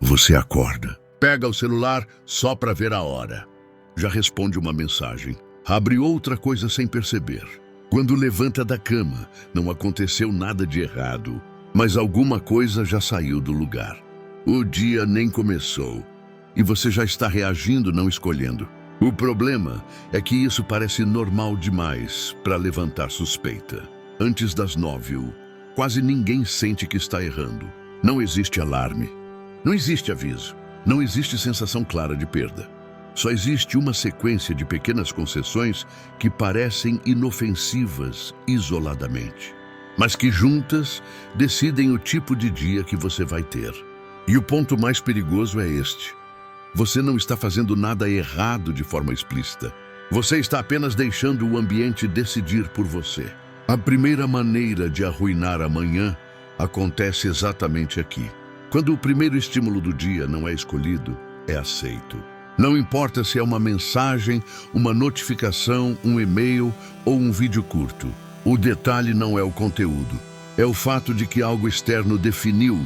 Você acorda, pega o celular só para ver a hora. Já responde uma mensagem, abre outra coisa sem perceber. Quando levanta da cama, não aconteceu nada de errado, mas alguma coisa já saiu do lugar. O dia nem começou e você já está reagindo, não escolhendo. O problema é que isso parece normal demais para levantar suspeita. Antes das 9, quase ninguém sente que está errando. Não existe alarme, não existe aviso, não existe sensação clara de perda. Só existe uma sequência de pequenas concessões que parecem inofensivas isoladamente, mas que juntas decidem o tipo de dia que você vai ter. E o ponto mais perigoso é este: você não está fazendo nada errado de forma explícita. Você está apenas deixando o ambiente decidir por você. A primeira maneira de arruinar a manhã acontece exatamente aqui. Quando o primeiro estímulo do dia não é escolhido, é aceito. Não importa se é uma mensagem, uma notificação, um e-mail ou um vídeo curto. O detalhe não é o conteúdo. É o fato de que algo externo definiu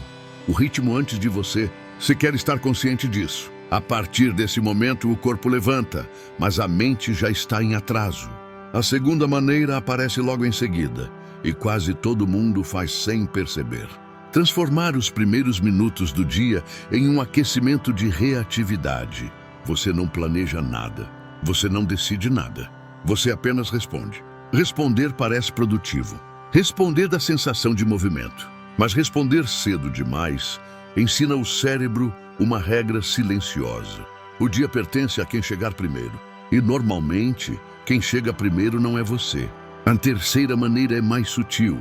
o ritmo antes de você sequer estar consciente disso. A partir desse momento, o corpo levanta, mas a mente já está em atraso. A segunda maneira aparece logo em seguida, e quase todo mundo faz sem perceber. Transformar os primeiros minutos do dia em um aquecimento de reatividade. Você não planeja nada, você não decide nada, você apenas responde. Responder parece produtivo. Responder dá sensação de movimento, mas responder cedo demais ensina o cérebro uma regra silenciosa. O dia pertence a quem chegar primeiro, e normalmente quem chega primeiro não é você. A terceira maneira é mais sutil,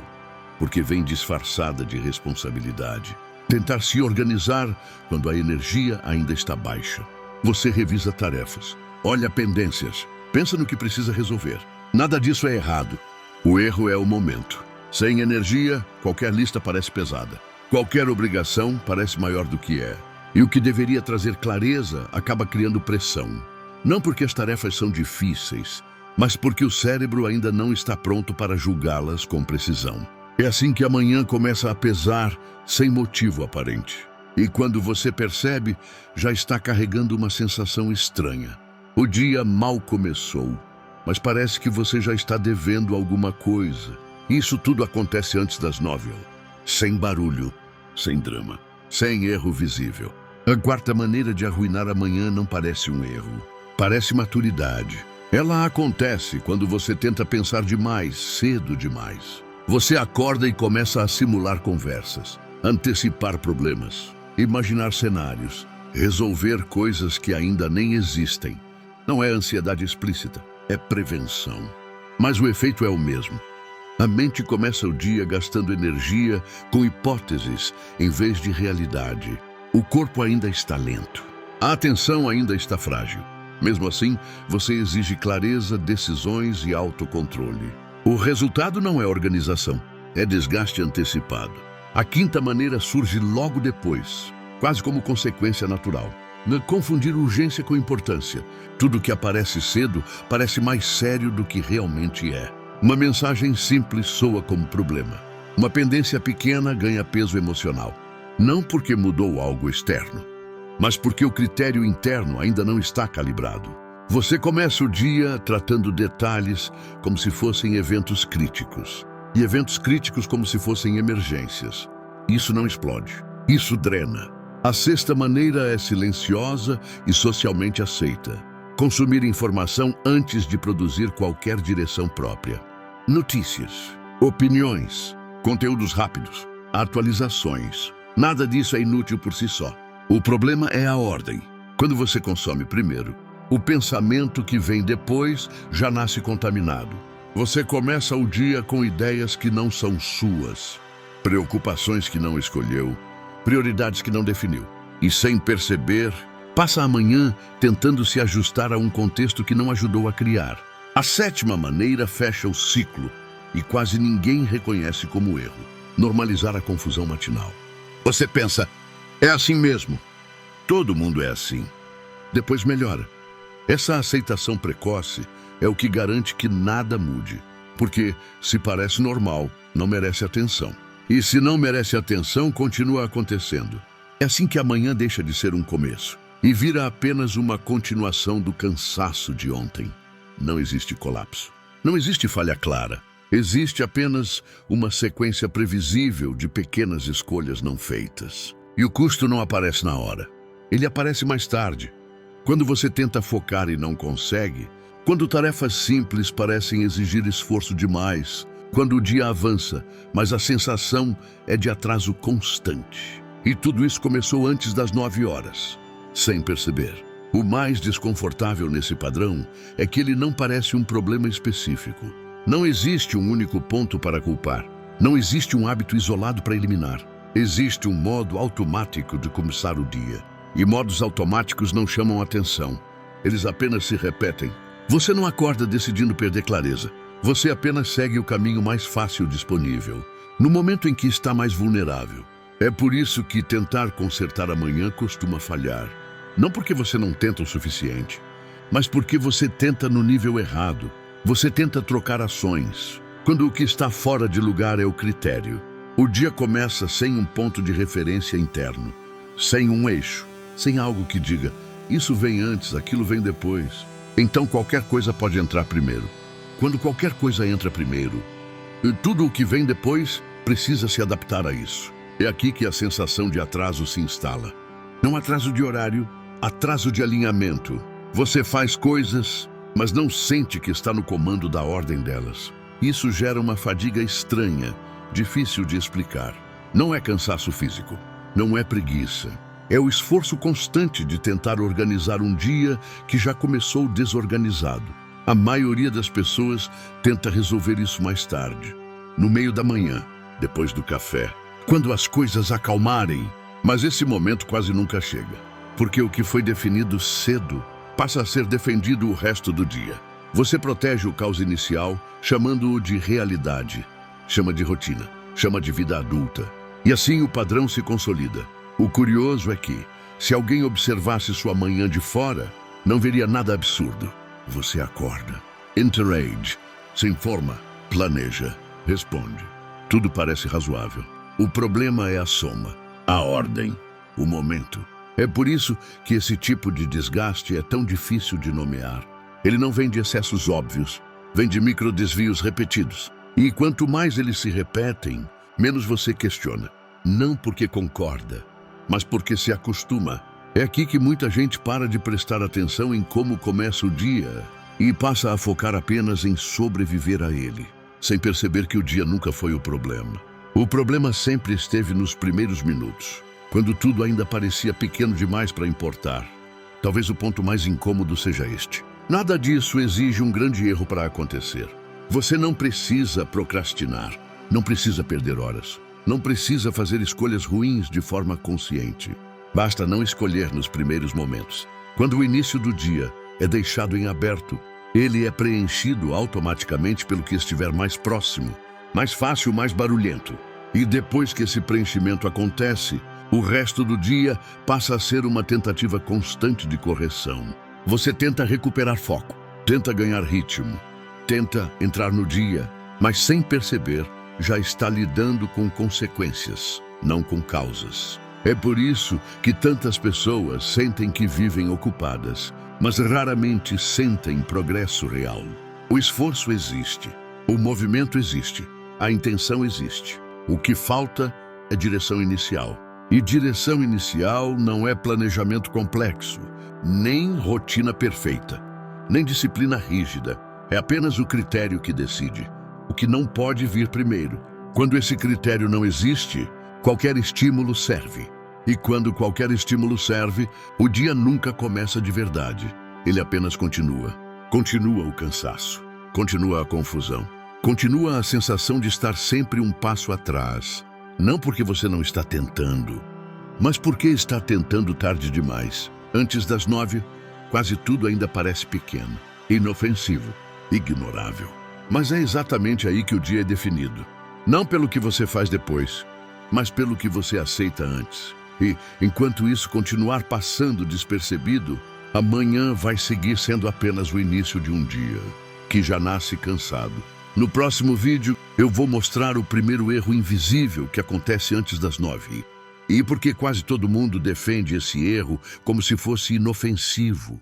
porque vem disfarçada de responsabilidade. Tentar se organizar quando a energia ainda está baixa. Você revisa tarefas, olha pendências, pensa no que precisa resolver. Nada disso é errado. O erro é o momento. Sem energia, qualquer lista parece pesada. Qualquer obrigação parece maior do que é. E o que deveria trazer clareza acaba criando pressão. Não porque as tarefas são difíceis, mas porque o cérebro ainda não está pronto para julgá-las com precisão. É assim que a manhã começa a pesar sem motivo aparente. E quando você percebe, já está carregando uma sensação estranha. O dia mal começou, mas parece que você já está devendo alguma coisa. Isso tudo acontece antes das 9, sem barulho, sem drama, sem erro visível. A quarta maneira de arruinar a manhã não parece um erro, parece maturidade. Ela acontece quando você tenta pensar demais, cedo demais. Você acorda e começa a simular conversas, antecipar problemas, imaginar cenários, resolver coisas que ainda nem existem. Não é ansiedade explícita, é prevenção. Mas o efeito é o mesmo. A mente começa o dia gastando energia com hipóteses em vez de realidade. O corpo ainda está lento. A atenção ainda está frágil. Mesmo assim, você exige clareza, decisões e autocontrole. O resultado não é organização, é desgaste antecipado. A quinta maneira surge logo depois, quase como consequência natural. Não confundir urgência com importância. Tudo que aparece cedo parece mais sério do que realmente é. Uma mensagem simples soa como problema. Uma pendência pequena ganha peso emocional. Não porque mudou algo externo, mas porque o critério interno ainda não está calibrado. Você começa o dia tratando detalhes como se fossem eventos críticos. E eventos críticos como se fossem emergências. Isso não explode, isso drena. A sexta maneira é silenciosa e socialmente aceita. Consumir informação antes de produzir qualquer direção própria. Notícias, opiniões, conteúdos rápidos, atualizações. Nada disso é inútil por si só. O problema é a ordem. Quando você consome primeiro, o pensamento que vem depois já nasce contaminado. Você começa o dia com ideias que não são suas, preocupações que não escolheu, prioridades que não definiu. E sem perceber, passa a manhã tentando se ajustar a um contexto que não ajudou a criar. A sétima maneira fecha o ciclo e quase ninguém reconhece como erro. Normalizar a confusão matinal. Você pensa, é assim mesmo. Todo mundo é assim. Depois melhora. Essa aceitação precoce é o que garante que nada mude. Porque se parece normal, não merece atenção. E se não merece atenção, continua acontecendo. É assim que amanhã deixa de ser um começo e vira apenas uma continuação do cansaço de ontem. Não existe colapso. Não existe falha clara. Existe apenas uma sequência previsível de pequenas escolhas não feitas. E o custo não aparece na hora. Ele aparece mais tarde, quando você tenta focar e não consegue, quando tarefas simples parecem exigir esforço demais, quando o dia avança, mas a sensação é de atraso constante. E tudo isso começou antes das 9 horas, sem perceber. O mais desconfortável nesse padrão é que ele não parece um problema específico. Não existe um único ponto para culpar. Não existe um hábito isolado para eliminar. Existe um modo automático de começar o dia. E modos automáticos não chamam atenção. Eles apenas se repetem. Você não acorda decidindo perder clareza. Você apenas segue o caminho mais fácil disponível, no momento em que está mais vulnerável. É por isso que tentar consertar amanhã costuma falhar. Não porque você não tenta o suficiente, mas porque você tenta no nível errado. Você tenta trocar ações, quando o que está fora de lugar é o critério. O dia começa sem um ponto de referência interno, sem um eixo, sem algo que diga, isso vem antes, aquilo vem depois. Então qualquer coisa pode entrar primeiro. Quando qualquer coisa entra primeiro, tudo o que vem depois precisa se adaptar a isso. É aqui que a sensação de atraso se instala. Não atraso de horário, atraso de alinhamento. Você faz coisas, mas não sente que está no comando da ordem delas. Isso gera uma fadiga estranha, difícil de explicar. Não é cansaço físico, não é preguiça. É o esforço constante de tentar organizar um dia que já começou desorganizado. A maioria das pessoas tenta resolver isso mais tarde, no meio da manhã, depois do café, quando as coisas acalmarem. Mas esse momento quase nunca chega, porque o que foi definido cedo passa a ser defendido o resto do dia. Você protege o caos inicial, chamando-o de realidade. Chama de rotina, chama de vida adulta. E assim o padrão se consolida. O curioso é que, se alguém observasse sua manhã de fora, não veria nada absurdo. Você acorda, interage, se informa, planeja, responde. Tudo parece razoável. O problema é a soma, a ordem, o momento. É por isso que esse tipo de desgaste é tão difícil de nomear. Ele não vem de excessos óbvios, vem de microdesvios repetidos. E quanto mais eles se repetem, menos você questiona. Não porque concorda, mas porque se acostuma. É aqui que muita gente para de prestar atenção em como começa o dia e passa a focar apenas em sobreviver a ele, sem perceber que o dia nunca foi o problema. O problema sempre esteve nos primeiros minutos, quando tudo ainda parecia pequeno demais para importar. Talvez o ponto mais incômodo seja este. Nada disso exige um grande erro para acontecer. Você não precisa procrastinar, não precisa perder horas, não precisa fazer escolhas ruins de forma consciente. Basta não escolher nos primeiros momentos. Quando o início do dia é deixado em aberto, ele é preenchido automaticamente pelo que estiver mais próximo, mais fácil, mais barulhento. E depois que esse preenchimento acontece, o resto do dia passa a ser uma tentativa constante de correção. Você tenta recuperar foco, tenta ganhar ritmo, tenta entrar no dia, mas sem perceber, já está lidando com consequências, não com causas. É por isso que tantas pessoas sentem que vivem ocupadas, mas raramente sentem progresso real. O esforço existe, o movimento existe, a intenção existe. O que falta é direção inicial. E direção inicial não é planejamento complexo, nem rotina perfeita, nem disciplina rígida. É apenas o critério que decide, o que não pode vir primeiro. Quando esse critério não existe, qualquer estímulo serve. E quando qualquer estímulo serve, o dia nunca começa de verdade. Ele apenas continua. Continua o cansaço, continua a confusão, continua a sensação de estar sempre um passo atrás. Não porque você não está tentando, mas porque está tentando tarde demais. Antes das 9, quase tudo ainda parece pequeno, inofensivo, ignorável. Mas é exatamente aí que o dia é definido. Não pelo que você faz depois, mas pelo que você aceita antes. E, enquanto isso continuar passando despercebido, amanhã vai seguir sendo apenas o início de um dia, que já nasce cansado. No próximo vídeo, eu vou mostrar o primeiro erro invisível que acontece antes das 9. E porque quase todo mundo defende esse erro como se fosse inofensivo.